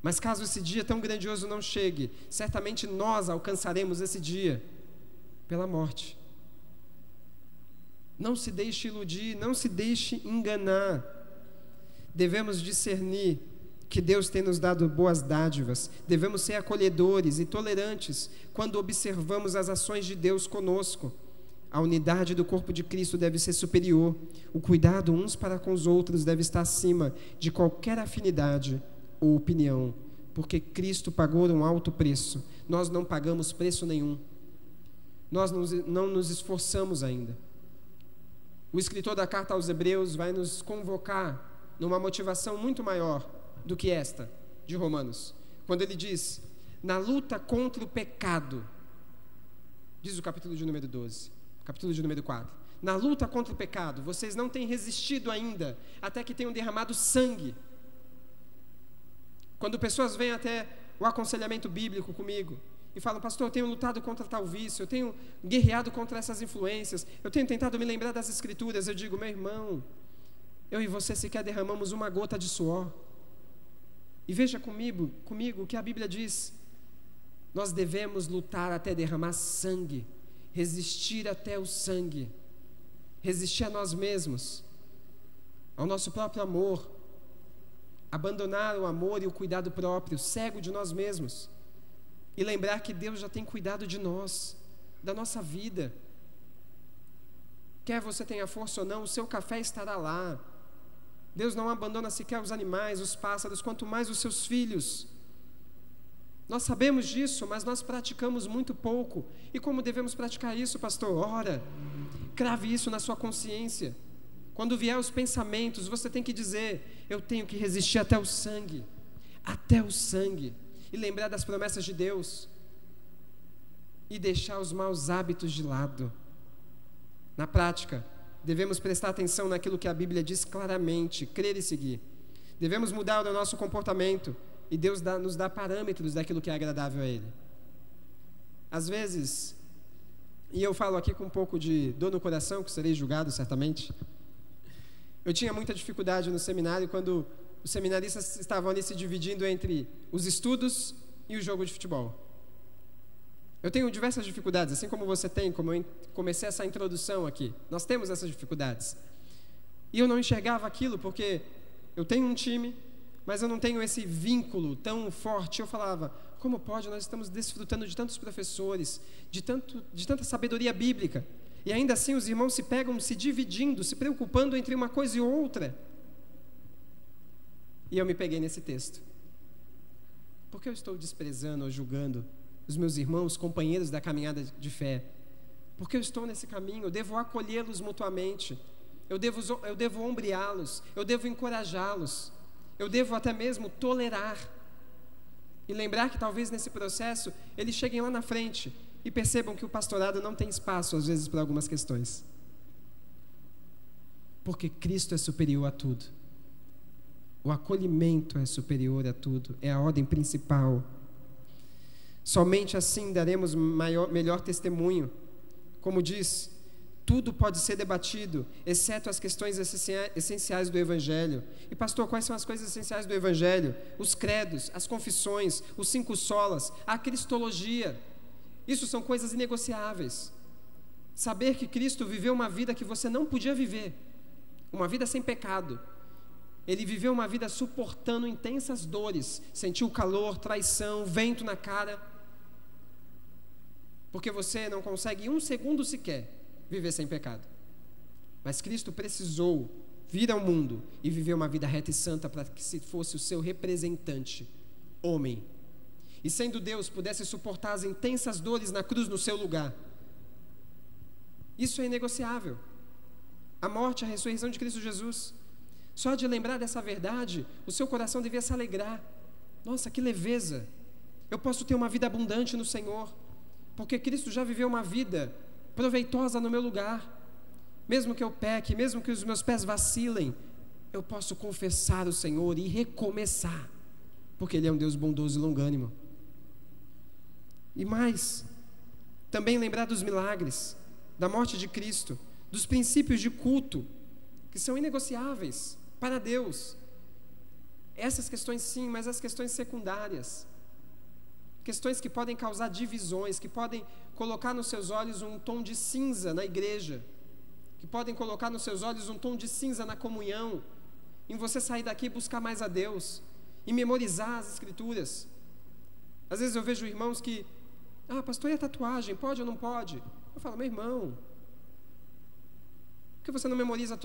Mas caso esse dia tão grandioso não chegue, certamente nós alcançaremos esse dia pela morte. Não se deixe iludir, não se deixe enganar. Devemos discernir que Deus tem nos dado boas dádivas. Devemos ser acolhedores e tolerantes quando observamos as ações de Deus conosco. A unidade do corpo de Cristo deve ser superior. O cuidado uns para com os outros deve estar acima de qualquer afinidade ou opinião, porque Cristo pagou um alto preço. Nós não pagamos preço nenhum. Nós não nos esforçamos ainda. O escritor da carta aos Hebreus vai nos convocar numa motivação muito maior do que esta de Romanos, quando ele diz: na luta contra o pecado, diz o capítulo de número 12, capítulo de número 4, na luta contra o pecado, vocês não têm resistido ainda, até que tenham derramado sangue. Quando pessoas vêm até o aconselhamento bíblico comigo e falam: pastor, eu tenho lutado contra tal vício, eu tenho guerreado contra essas influências, eu tenho tentado me lembrar das escrituras, eu digo: meu irmão, eu e você sequer derramamos uma gota de suor. E veja comigo o que a Bíblia diz: nós devemos lutar até derramar sangue, resistir até o sangue, resistir a nós mesmos, ao nosso próprio amor, abandonar o amor e o cuidado próprio, cego de nós mesmos, e lembrar que Deus já tem cuidado de nós, da nossa vida. Quer você tenha força ou não, o seu café estará lá. Deus não abandona sequer os animais, os pássaros, quanto mais os seus filhos. Nós sabemos disso, mas nós praticamos muito pouco. E como devemos praticar isso, pastor? Ora, crave isso na sua consciência. Quando vier os pensamentos, você tem que dizer: eu tenho que resistir até o sangue, e lembrar das promessas de Deus, e deixar os maus hábitos de lado. Na prática, Devemos prestar atenção naquilo que a Bíblia diz claramente, crer e seguir. Devemos mudar o nosso comportamento e Deus nos dá parâmetros daquilo que é agradável a Ele. Às vezes, e eu falo aqui com um pouco de dor no coração, que serei julgado certamente, eu tinha muita dificuldade no seminário quando os seminaristas estavam ali se dividindo entre os estudos e o jogo de futebol. Eu tenho diversas dificuldades, assim como você tem, como eu comecei essa introdução aqui. Nós temos essas dificuldades. E eu não enxergava aquilo porque eu tenho um time, mas eu não tenho esse vínculo tão forte. Eu falava, como pode? Nós estamos desfrutando de tantos professores, de tanta sabedoria bíblica. E ainda assim os irmãos se pegam se dividindo, se preocupando entre uma coisa e outra. E eu me peguei nesse texto. Por que eu estou desprezando ou julgando os meus irmãos, companheiros da caminhada de fé? Porque eu estou nesse caminho, eu devo acolhê-los mutuamente, eu devo ombreá-los, eu devo encorajá-los, eu devo até mesmo tolerar. E lembrar que talvez nesse processo eles cheguem lá na frente e percebam que o pastorado não tem espaço às vezes para algumas questões. Porque Cristo é superior a tudo. O acolhimento é superior a tudo, é a ordem principal. Somente assim daremos melhor testemunho. Como diz, tudo pode ser debatido, exceto as questões essenciais do Evangelho. E pastor, quais são as coisas essenciais do Evangelho? Os credos, as confissões, os 5 solas, a cristologia. Isso são coisas inegociáveis. Saber que Cristo viveu uma vida que você não podia viver, uma vida sem pecado. Ele viveu uma vida suportando intensas dores, sentiu calor, traição, vento na cara, porque você não consegue 1 segundo sequer viver sem pecado. Mas Cristo precisou vir ao mundo e viver uma vida reta e santa para que se fosse o seu representante, homem, e sendo Deus pudesse suportar as intensas dores na cruz no seu lugar. Isso é inegociável. A morte e a ressurreição de Cristo Jesus. Só de lembrar dessa verdade, o seu coração devia se alegrar. Nossa, que leveza! Eu posso ter uma vida abundante no Senhor, porque Cristo já viveu uma vida proveitosa no meu lugar. Mesmo que eu peque, mesmo que os meus pés vacilem, eu posso confessar o Senhor e recomeçar, porque Ele é um Deus bondoso e longânimo. E mais, também lembrar dos milagres, da morte de Cristo, dos princípios de culto, que são inegociáveis para Deus. Essas questões sim, mas as questões secundárias, questões que podem causar divisões, que podem colocar nos seus olhos um tom de cinza na igreja, que podem colocar nos seus olhos um tom de cinza na comunhão, em você sair daqui e buscar mais a Deus, e memorizar as Escrituras. Às vezes eu vejo irmãos que, pastor, e a tatuagem, pode ou não pode? Eu falo, meu irmão, por que você não memoriza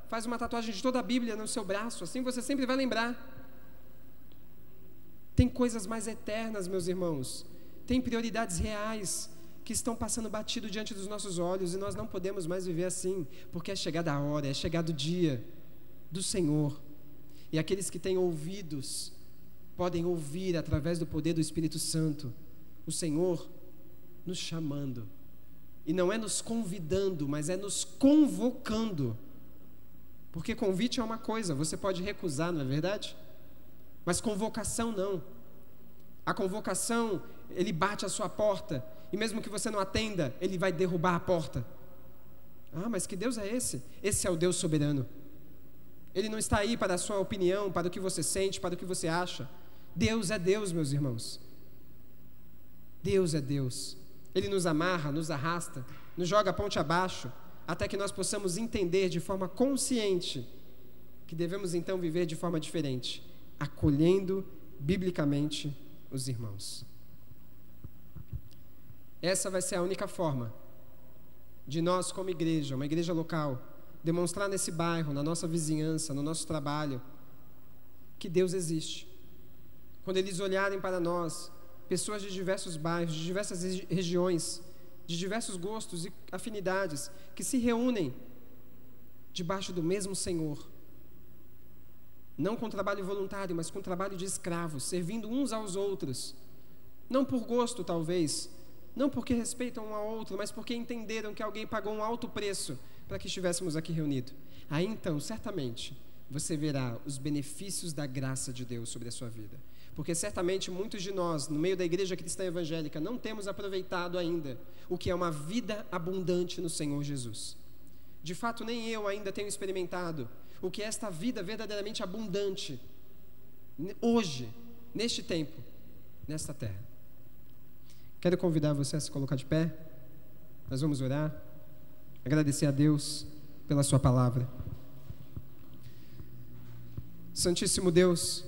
faz uma tatuagem de toda a Bíblia no seu braço, assim você sempre vai lembrar. Tem coisas mais eternas, meus irmãos, tem prioridades reais que estão passando batido diante dos nossos olhos, e nós não podemos mais viver assim, porque é chegada a hora, é chegado o dia do Senhor, e aqueles que têm ouvidos podem ouvir através do poder do Espírito Santo, o Senhor nos chamando, e não é nos convidando, mas é nos convocando, porque convite é uma coisa, você pode recusar, não é verdade? Mas convocação não. A convocação, Ele bate a sua porta, e mesmo que você não atenda, Ele vai derrubar a porta. Mas que Deus é esse? Esse é o Deus soberano. Ele não está aí para a sua opinião, para o que você sente, para o que você acha. Deus é Deus, meus irmãos. Deus é Deus. Ele nos amarra, nos arrasta, nos joga ponte abaixo, até que nós possamos entender de forma consciente que devemos então viver de forma diferente, acolhendo biblicamente os irmãos. Essa vai ser a única forma de nós, como igreja, uma igreja local, demonstrar nesse bairro, na nossa vizinhança, no nosso trabalho, que Deus existe. Quando eles olharem para nós, pessoas de diversos bairros, de diversas regiões, de diversos gostos e afinidades, que se reúnem debaixo do mesmo Senhor, não com trabalho voluntário, mas com trabalho de escravos, servindo uns aos outros, não por gosto talvez, não porque respeitam um ao outro, mas porque entenderam que alguém pagou um alto preço para que estivéssemos aqui reunidos. Aí então, certamente, você verá os benefícios da graça de Deus sobre a sua vida. Porque certamente muitos de nós, no meio da igreja cristã evangélica, não temos aproveitado ainda o que é uma vida abundante no Senhor Jesus. De fato, nem eu ainda tenho experimentado o que é esta vida verdadeiramente abundante, hoje, neste tempo, nesta terra. Quero convidar você a se colocar de pé. Nós vamos orar, agradecer a Deus pela sua palavra. Santíssimo Deus,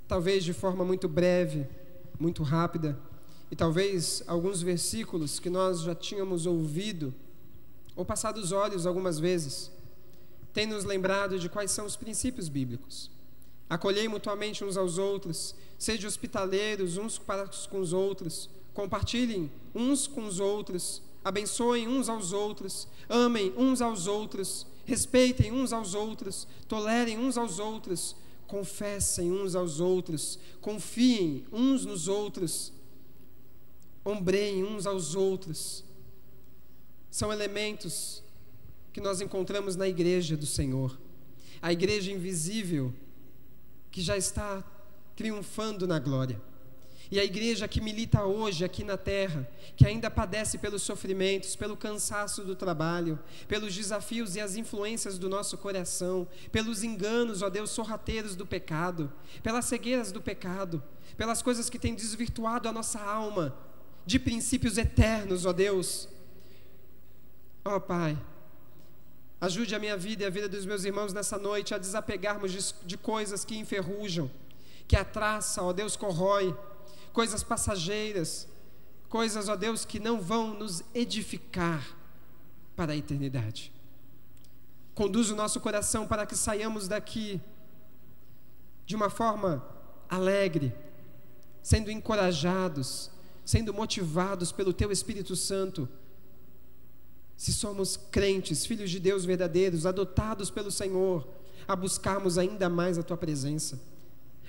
talvez de forma muito breve, muito rápida, e talvez alguns versículos que nós já tínhamos ouvido, ou passado os olhos algumas vezes, tem nos lembrado de quais são os princípios bíblicos. Acolhei mutuamente uns aos outros, sede hospitaleiros uns para com os outros, compartilhem uns com os outros, abençoem uns aos outros, amem uns aos outros, respeitem uns aos outros, tolerem uns aos outros, confessem uns aos outros, confiem uns nos outros, ombreiem uns aos outros. São elementos que nós encontramos na igreja do Senhor, a igreja invisível que já está triunfando na glória, e a igreja que milita hoje aqui na terra, que ainda padece pelos sofrimentos, pelo cansaço do trabalho, pelos desafios e as influências do nosso coração, pelos enganos, ó Deus, sorrateiros do pecado, pelas cegueiras do pecado, pelas coisas que têm desvirtuado a nossa alma de princípios eternos, ó Deus. Ó Pai, ajude a minha vida e a vida dos meus irmãos nessa noite a desapegarmos de coisas que enferrujam, que a traça, ó Deus, corrói, coisas passageiras, coisas, ó Deus, que não vão nos edificar para a eternidade. Conduz o nosso coração para que saiamos daqui de uma forma alegre, sendo encorajados, sendo motivados pelo Teu Espírito Santo. Se somos crentes, filhos de Deus verdadeiros, adotados pelo Senhor, a buscarmos ainda mais a Tua presença,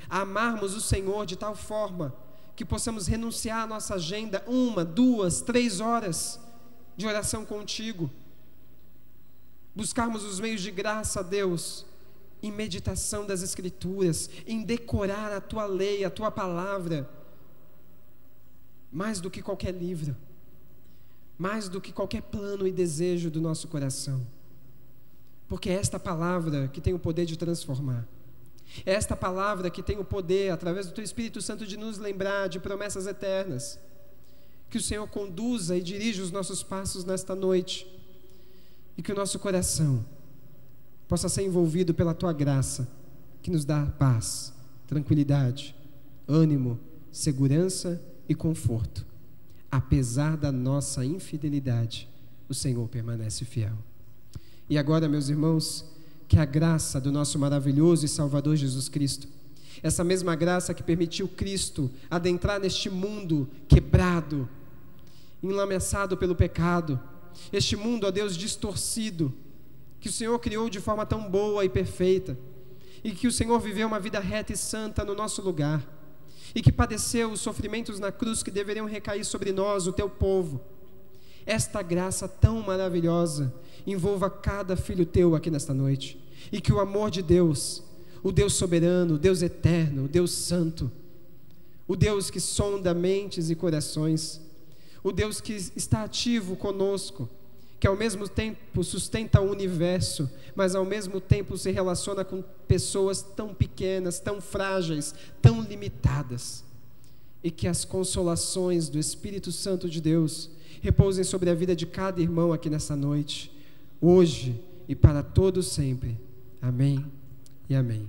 a amarmos o Senhor de tal forma que possamos renunciar à nossa agenda 1, 2, 3 horas de oração contigo, buscarmos os meios de graça, a Deus, em meditação das Escrituras, em decorar a Tua lei, a Tua palavra, mais do que qualquer livro, mais do que qualquer plano e desejo do nosso coração, porque é esta palavra que tem o poder de transformar. É esta palavra que tem o poder, através do Teu Espírito Santo, de nos lembrar de promessas eternas. Que o Senhor conduza e dirija os nossos passos nesta noite, e que o nosso coração possa ser envolvido pela Tua graça, que nos dá paz, tranquilidade, ânimo, segurança e conforto. Apesar da nossa infidelidade, o Senhor permanece fiel. E agora, meus irmãos, que a graça do nosso maravilhoso e Salvador Jesus Cristo, essa mesma graça que permitiu Cristo adentrar neste mundo quebrado, enlameçado pelo pecado, este mundo, ó Deus, distorcido, que o Senhor criou de forma tão boa e perfeita, e que o Senhor viveu uma vida reta e santa no nosso lugar, e que padeceu os sofrimentos na cruz que deveriam recair sobre nós, o Teu povo. Esta graça tão maravilhosa envolva cada filho Teu aqui nesta noite, e que o amor de Deus, o Deus soberano, o Deus eterno, o Deus santo, o Deus que sonda mentes e corações, o Deus que está ativo conosco, que ao mesmo tempo sustenta o universo, mas ao mesmo tempo se relaciona com pessoas tão pequenas, tão frágeis, tão limitadas, e que as consolações do Espírito Santo de Deus repousem sobre a vida de cada irmão aqui nessa noite, hoje e para todo sempre. Amém e amém.